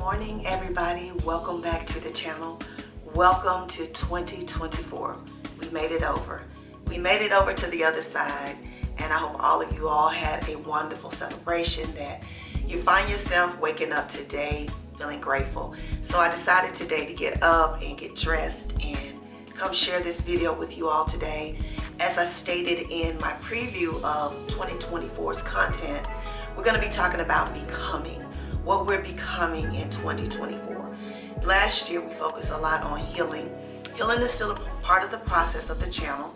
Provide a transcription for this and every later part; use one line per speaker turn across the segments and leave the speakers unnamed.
morning, everybody. Welcome back to the channel. Welcome to 2024. We made it over. We made it over to the other side, and I hope all of you all had a wonderful celebration, that you find yourself waking up today feeling grateful. So I decided today to get up and get dressed and come share this video with you all today. As I stated in my preview of 2024's content, we're going to be talking about becoming, what we're becoming in 2024. Last year we focused a lot on healing. Healing is still a part of the process of the channel,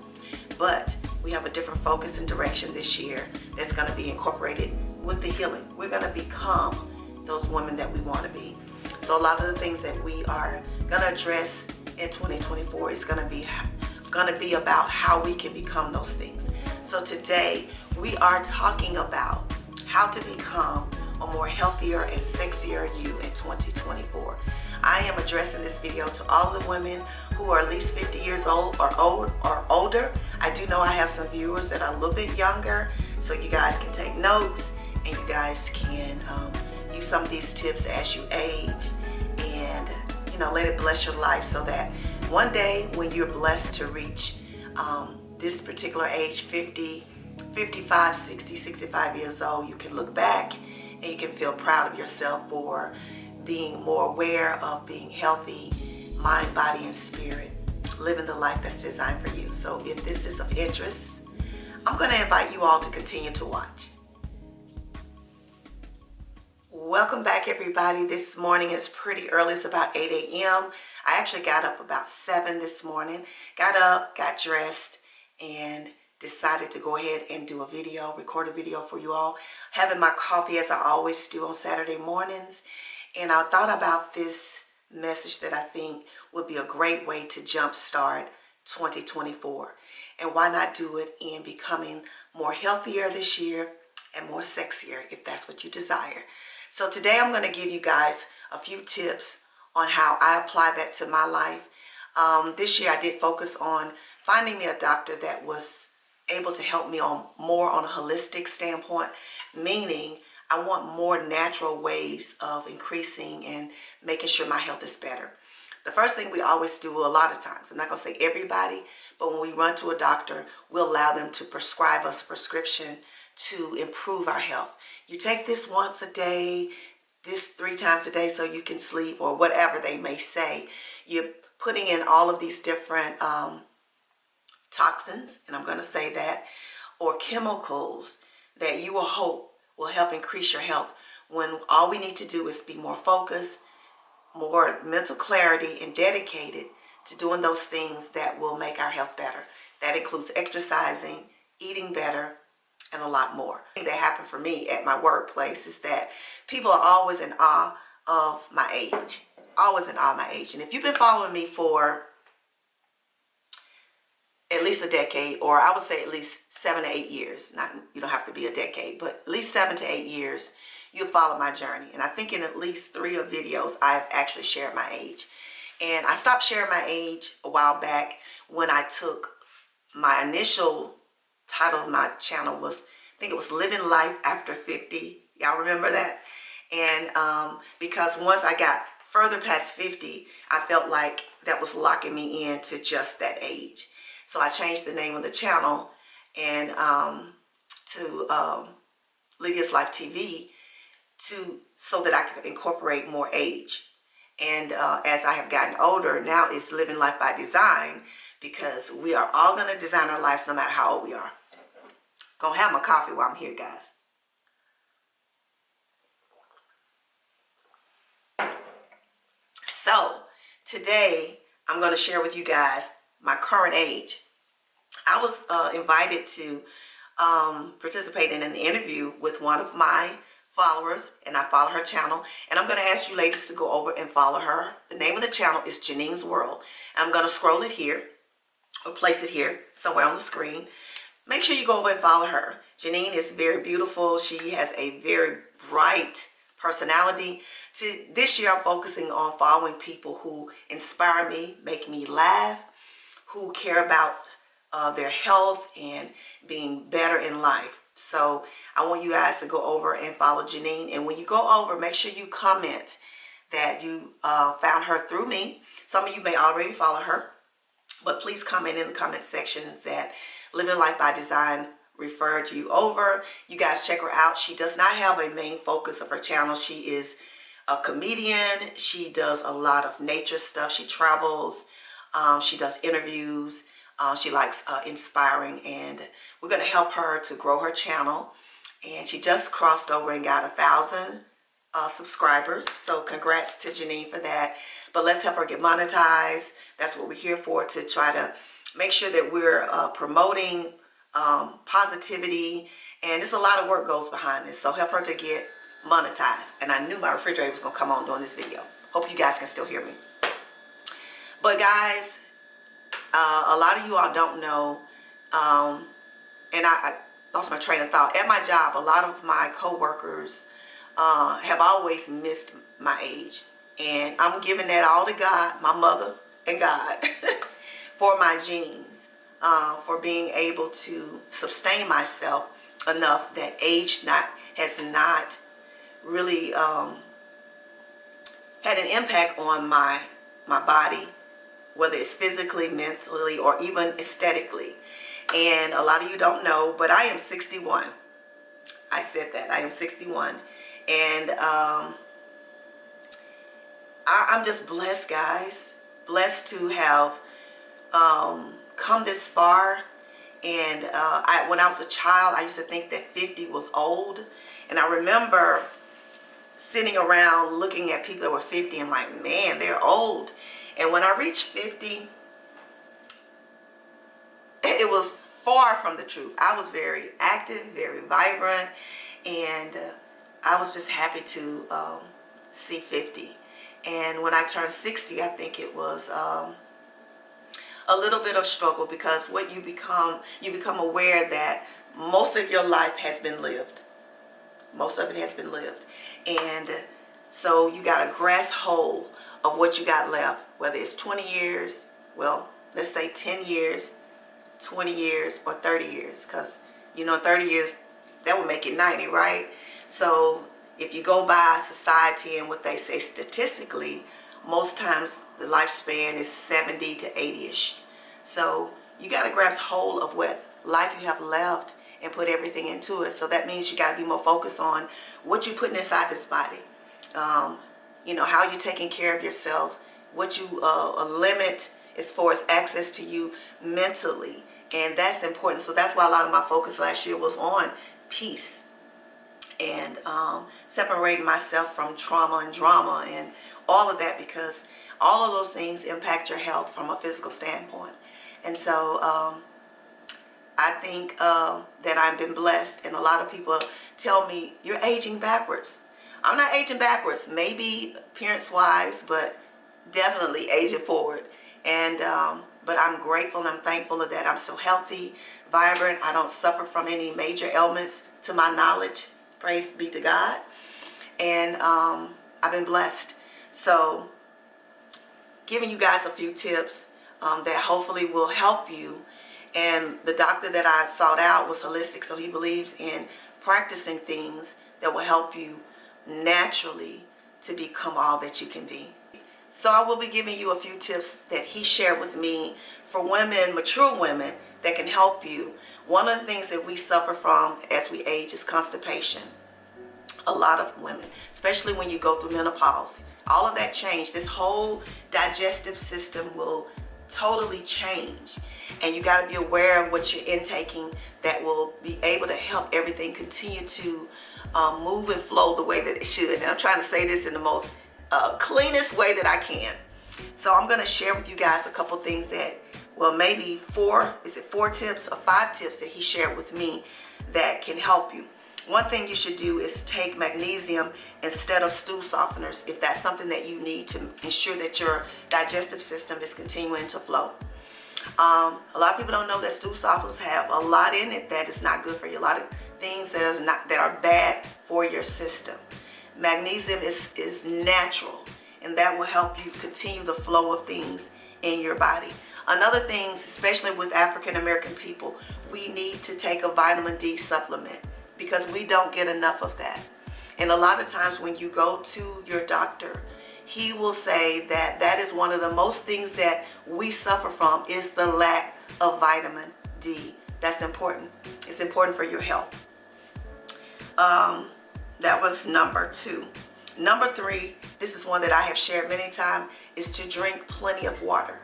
but we have a different focus and direction this year that's going to be incorporated with the healing. We're going to become those women that we want to be. So a lot of the things that we are going to address in 2024 is going to be about how we can become those things. So today we are talking about how to become a more healthier and sexier you in 2024. I am addressing this video to all the women who are at least 50 years old or older. I do know I have some viewers that are a little bit younger, so you guys can take notes and you guys can use some of these tips as you age, and let it bless your life, so that one day when you're blessed to reach this particular age, 50, 55, 60, 65 years old, you can look back and you can feel proud of yourself for being more aware of being healthy, mind, body, and spirit, living the life that's designed for you. So if this is of interest, I'm going to invite you all to continue to watch. Welcome back, everybody. This morning is pretty early. It's about 8 a.m. I actually got up about 7 this morning. Got up, got dressed, and decided to go ahead and do a video, record a video for you all. Having my coffee as I always do on Saturday mornings. And I thought about this message that I think would be a great way to jumpstart 2024. And why not do it in becoming more healthier this year and more sexier, if that's what you desire. So today I'm going to give you guys a few tips on how I apply that to my life. This year I did focus on finding me a doctor that was able to help me more on a holistic standpoint, meaning I want more natural ways of increasing and making sure my health is better. The first thing we always do a lot of times, I'm not going to say everybody, but when we run to a doctor, we'll allow them to prescribe us a prescription to improve our health. You take this once a day, this 3 times a day so you can sleep, or whatever they may say. You're putting in all of these different toxins, and I'm going to say that, or chemicals that you will hope will help increase your health, when all we need to do is be more focused, more mental clarity, and dedicated to doing those things that will make our health better. That includes exercising, eating better, and a lot more. The thing that happened for me at my workplace is that people are always in awe of my age. Always in awe of my age. And if you've been following me for at least a decade, or I would say at least 7 to 8 years, you don't have to be a decade, but at least 7 to 8 years, you'll follow my journey. And I think in at least 3 of videos, I've actually shared my age. And I stopped sharing my age a while back when I took my initial title of my channel was, I think it was Living Life After 50. Y'all remember that? And because once I got further past 50, I felt like that was locking me into just that age. So I changed the name of the channel and to Lydia's Life TV so that I could incorporate more age. And as I have gotten older, now it's Living Life by Design, because we are all going to design our lives no matter how old we are. Gonna have my coffee while I'm here, guys. So today I'm going to share with you guys my current age. I was invited to participate in an interview with one of my followers, and I follow her channel, and I'm going to ask you ladies to go over and follow her. The name of the channel is Janine's World. I'm going to scroll it here, or place it here somewhere on the screen. Make sure you go over and follow her. Janine is very beautiful. She has a very bright personality. This year I'm focusing on following people who inspire me, make me laugh, who care about their health and being better in life. So I want you guys to go over and follow Janine. And when you go over, make sure you comment that you found her through me. Some of you may already follow her, but please comment in the comment sections that Living Life by Design referred you over. You guys check her out. She does not have a main focus of her channel. She is a comedian. She does a lot of nature stuff. She travels. She does interviews. She likes inspiring, and we're going to help her to grow her channel. And she just crossed over and got 1,000 subscribers. So congrats to Janine for that. But let's help her get monetized. That's what we're here for, to try to make sure that we're promoting positivity. And there's a lot of work goes behind this. So help her to get monetized. And I knew my refrigerator was going to come on during this video. Hope you guys can still hear me. But guys, a lot of you all don't know, and I lost my train of thought. At my job, a lot of my co-workers have always missed my age. And I'm giving that all to God, my mother and God, for my genes, for being able to sustain myself enough that age has not really had an impact on my body, whether it's physically, mentally, or even aesthetically. And a lot of you don't know, but I am 61. I said that. I am 61. And I'm just blessed, guys. Blessed to have come this far. And when I was a child, I used to think that 50 was old. And I remember sitting around looking at people that were 50 and like, man, they're old. And when I reached 50, it was far from the truth. I was very active, very vibrant, and I was just happy to see 50. And when I turned 60, I think it was a little bit of struggle, because what you become aware that most of your life has been lived. Most of it has been lived. And so you got to grasp hold of what you got left, whether it's 20 years, well, let's say 10 years, 20 years, or 30 years, because, you know, 30 years, that would make it 90, right? So if you go by society and what they say statistically, most times the lifespan is 70 to 80-ish. So you got to grasp hold of what life you have left and put everything into it. So that means you got to be more focused on what you're putting inside this body. You know, how you're taking care of yourself, what you limit as far as access to you mentally. And that's important. So that's why a lot of my focus last year was on peace and separating myself from trauma and drama and all of that, because all of those things impact your health from a physical standpoint. And so I think that I've been blessed, and a lot of people tell me, you're aging backwards. I'm not aging backwards, maybe appearance-wise, but definitely aging forward. And but I'm grateful and I'm thankful of that. I'm so healthy, vibrant. I don't suffer from any major ailments to my knowledge. Praise be to God. And I've been blessed. So giving you guys a few tips that hopefully will help you. And the doctor that I sought out was holistic, so he believes in practicing things that will help you naturally to become all that you can be. So I will be giving you a few tips that he shared with me for women, mature women, that can help you. One of the things that we suffer from as we age is constipation. A lot of women, especially when you go through menopause, all of that change. This whole digestive system will totally change. And you got to be aware of what you're intaking that will be able to help everything continue to move and flow the way that it should. And I'm trying to say this in the most cleanest way that I can. So I'm going to share with you guys a couple things that, well, maybe four tips or 5 tips that he shared with me that can help you. One thing you should do is take magnesium instead of stool softeners if that's something that you need to ensure that your digestive system is continuing to flow. A lot of people don't know that stool softeners have a lot in it that is not good for you. A lot of things that are bad for your system. Magnesium is natural, and that will help you continue the flow of things in your body. Another thing, especially with African American people, we need to take a vitamin D supplement because we don't get enough of that. And a lot of times when you go to your doctor, he will say that that is one of the most things that we suffer from, is the lack of vitamin D. That's important. It's important for your health. That was number 2. Number 3, this is one that I have shared many times, is to drink plenty of water.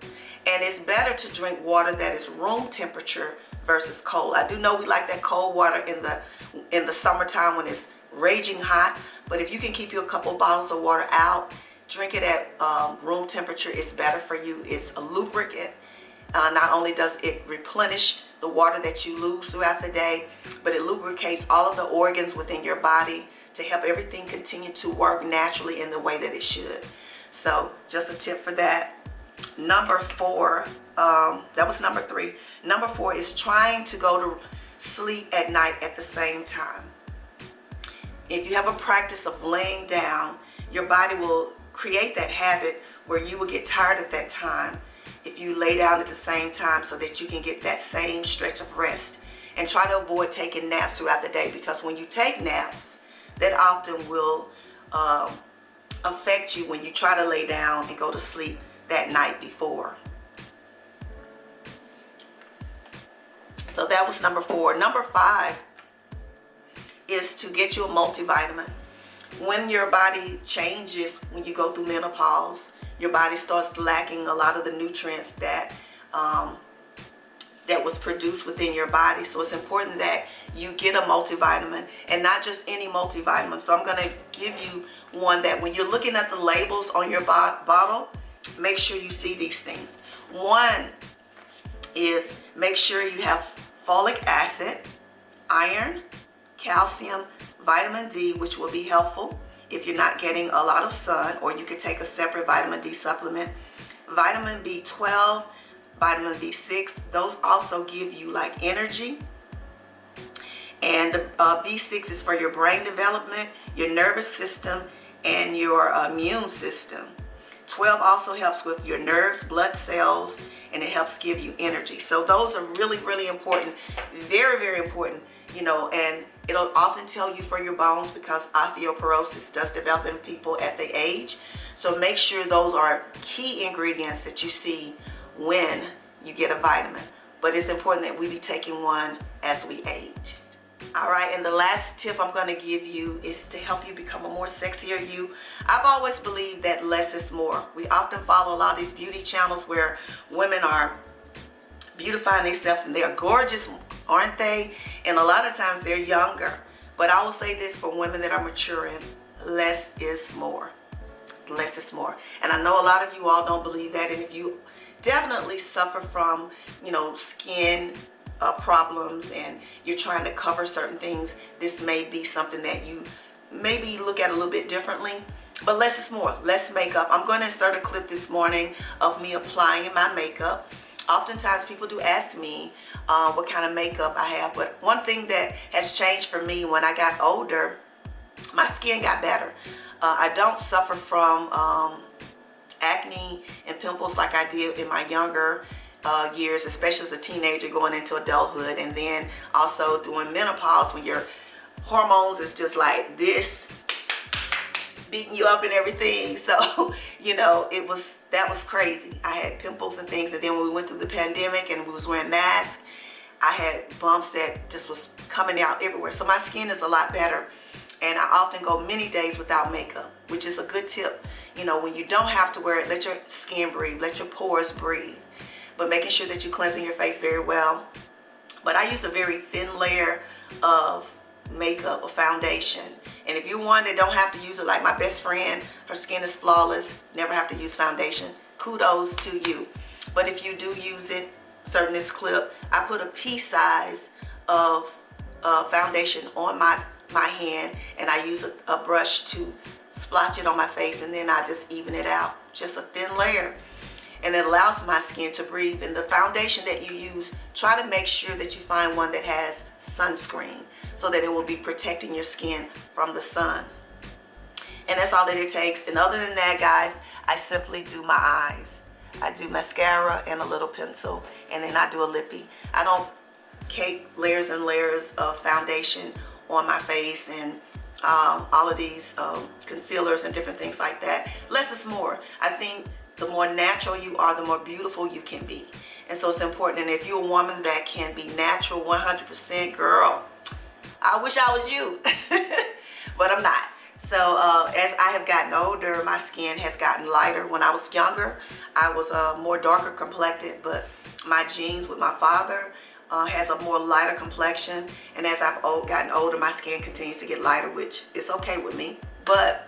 And it's better to drink water that is room temperature versus cold. I do know we like that cold water in the summertime when it's raging hot, but if you can keep you a couple bottles of water out, drink it at room temperature, it's better for you. It's a lubricant. Not only does it replenish the water that you lose throughout the day, but it lubricates all of the organs within your body to help everything continue to work naturally in the way that it should. So just a tip for that. Number 4, that was number 3. Number 4 is trying to go to sleep at night at the same time. If you have a practice of laying down, your body will create that habit where you will get tired at that time if you lay down at the same time, so that you can get that same stretch of rest. And try to avoid taking naps throughout the day, because when you take naps, that often will affect you when you try to lay down and go to sleep that night before. So that was number 4. Number 5 is to get you a multivitamin. When your body changes, when you go through menopause, your body starts lacking a lot of the nutrients that that was produced within your body. So it's important that you get a multivitamin, and not just any multivitamin. So I'm going to give you one that when you're looking at the labels on your bottle, make sure you see these things. One is, make sure you have folic acid, iron, calcium, vitamin D, which will be helpful if you're not getting a lot of sun, or you could take a separate vitamin D supplement. Vitamin B12, vitamin B6, those also give you like energy. And the B6 is for your brain development, your nervous system, and your immune system. 12 also helps with your nerves, blood cells, and it helps give you energy. So those are really, really important. Very, very important, you know, and it'll often tell you for your bones, because osteoporosis does develop in people as they age. So make sure those are key ingredients that you see when you get a vitamin. But it's important that we be taking one as we age. All right, and the last tip I'm going to give you is to help you become a more sexier you. I've always believed that less is more. We often follow a lot of these beauty channels where women are beautifying themselves, and they're gorgeous, aren't they? And a lot of times they're younger. But I will say this for women that are maturing: less is more. Less is more. And I know a lot of you all don't believe that. And if you definitely suffer from, you know, skin problems, and you're trying to cover certain things, this may be something that you maybe look at a little bit differently. But less is more. Less makeup. I'm going to insert a clip this morning of me applying my makeup. Oftentimes people do ask me what kind of makeup I have, but one thing that has changed for me when I got older, my skin got better. I don't suffer from acne and pimples like I did in my younger years, especially as a teenager going into adulthood, and then also during menopause when your hormones is just like this, beating you up and everything. So, you know, that was crazy. I had pimples and things, and then when we went through the pandemic and we was wearing masks, I had bumps that just was coming out everywhere. So my skin is a lot better, and I often go many days without makeup, which is a good tip. You know, when you don't have to wear it, let your skin breathe, let your pores breathe. But making sure that you're cleansing your face very well. But I use a very thin layer of makeup, a foundation. And if you're one that don't have to use it, like my best friend, her skin is flawless, never have to use foundation, kudos to you. But if you do use it, serving this clip, I put a pea size of foundation on my hand, and I use a brush to splotch it on my face, and then I just even it out, just a thin layer. And it allows my skin to breathe. And the foundation that you use, try to make sure that you find one that has sunscreen, so that it will be protecting your skin from the sun. And that's all that it takes. And other than that, guys, I simply do my eyes. I do mascara and a little pencil, and then I do a lippy. I don't cake layers and layers of foundation on my face and all of these concealers and different things like that. Less is more. I think the more natural you are, the more beautiful you can be. And so it's important. And if you're a woman that can be natural 100%, girl, I wish I was you, but I'm not. So as I have gotten older, my skin has gotten lighter. When I was younger, I was more darker complected, but my genes with my father has a more lighter complexion. And as I've gotten older, my skin continues to get lighter, which is okay with me. But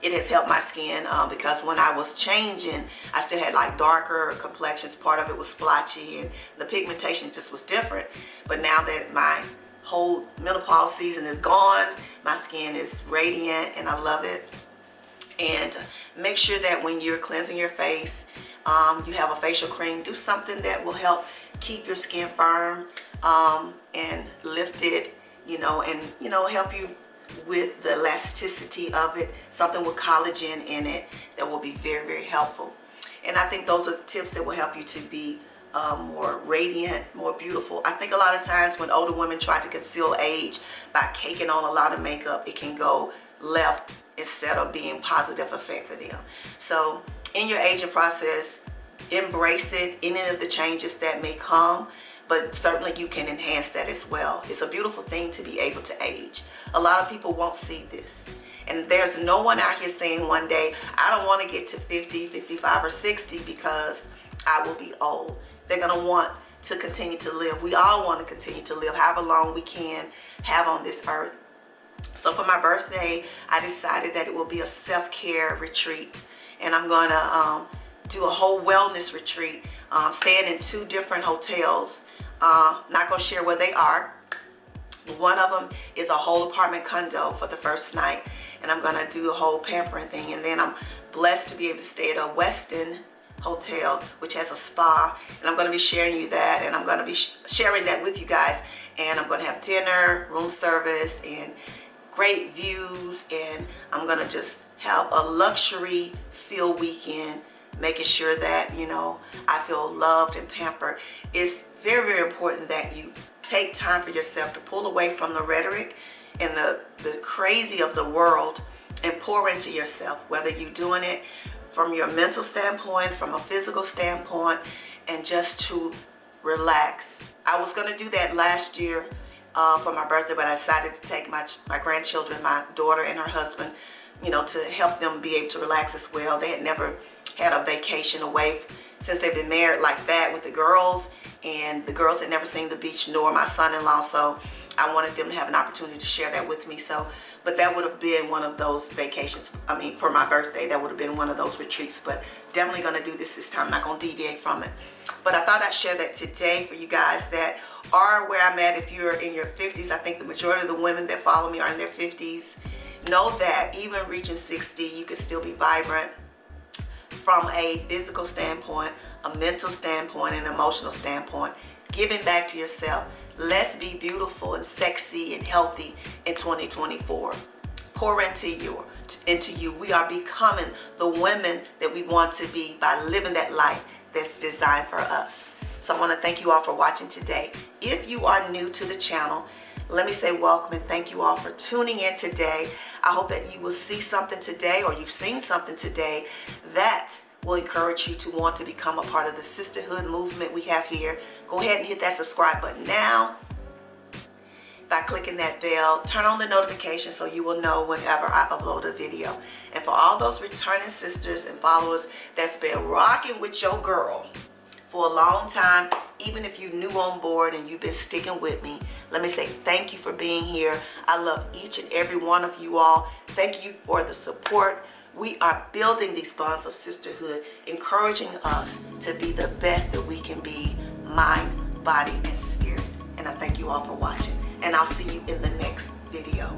it has helped my skin because when I was changing, I still had like darker complexions. Part of it was splotchy and the pigmentation just was different. But now that my whole menopause season is gone, my skin is radiant and I love it. And make sure that when you're cleansing your face, you have a facial cream. Do something that will help keep your skin firm and lift it, and help you with the elasticity of it. Something with collagen in it that will be very, very helpful. And I think those are tips that will help you to be more radiant, more beautiful. I think a lot of times when older women try to conceal age by caking on a lot of makeup, it can go left instead of being positive effect for them. So in your aging process, embrace it, any of the changes that may come, but certainly you can enhance that as well. It's a beautiful thing to be able to age. A lot of people won't see this. And there's no one out here saying one day, I don't want to get to 50, 55, or 60 because I will be old. They're going to want to continue to live. We all want to continue to live however long we can have on this earth. So for my birthday, I decided that it will be a self-care retreat. And I'm going to do a whole wellness retreat, staying in 2 different hotels. Not going to share where they are. One of them is a whole apartment condo for the first night. And I'm going to do a whole pampering thing. And then I'm blessed to be able to stay at a Westin hotel, which has a spa, and I'm going to be sharing you that, and I'm going to be sharing that with you guys. And I'm going to have dinner, room service, and great views, and I'm going to just have a luxury filled weekend, making sure that I feel loved and pampered. It's very, very important that you take time for yourself to pull away from the rhetoric and the crazy of the world and pour into yourself, whether you're doing it from your mental standpoint, from a physical standpoint, and just to relax. I was going to do that last year for my birthday, but I decided to take my grandchildren, my daughter and her husband, to help them be able to relax as well. They had never had a vacation away since they've been married like that with the girls, and the girls had never seen the beach, nor my son-in-law, so I wanted them to have an opportunity to share that with me. But that would have been one of those vacations. For my birthday, that would have been one of those retreats. But definitely going to do this time. I'm not going to deviate from it. But I thought I'd share that today for you guys that are where I'm at. If you're in your 50s, I think the majority of the women that follow me are in their 50s. Know that even reaching 60, you can still be vibrant from a physical standpoint, a mental standpoint, and emotional standpoint. Giving back to yourself. Let's be beautiful and sexy and healthy in 2024. Pour into you. We are becoming the women that we want to be by living that life that's designed for us. So I want to thank you all for watching today. If you are new to the channel, let me say welcome and thank you all for tuning in today. I hope that you will see something today, or you've seen something today that will encourage you to want to become a part of the sisterhood movement we have here. Go ahead and hit that subscribe button now by clicking that bell. Turn on the notification so you will know whenever I upload a video. And for all those returning sisters and followers that's been rocking with your girl for a long time, even if you're new on board and you've been sticking with me, let me say thank you for being here. I love each and every one of you all. Thank you for the support. We are building these bonds of sisterhood, encouraging us to be the best that we can be, mind, body, and spirit. And I thank you all for watching. And I'll see you in the next video.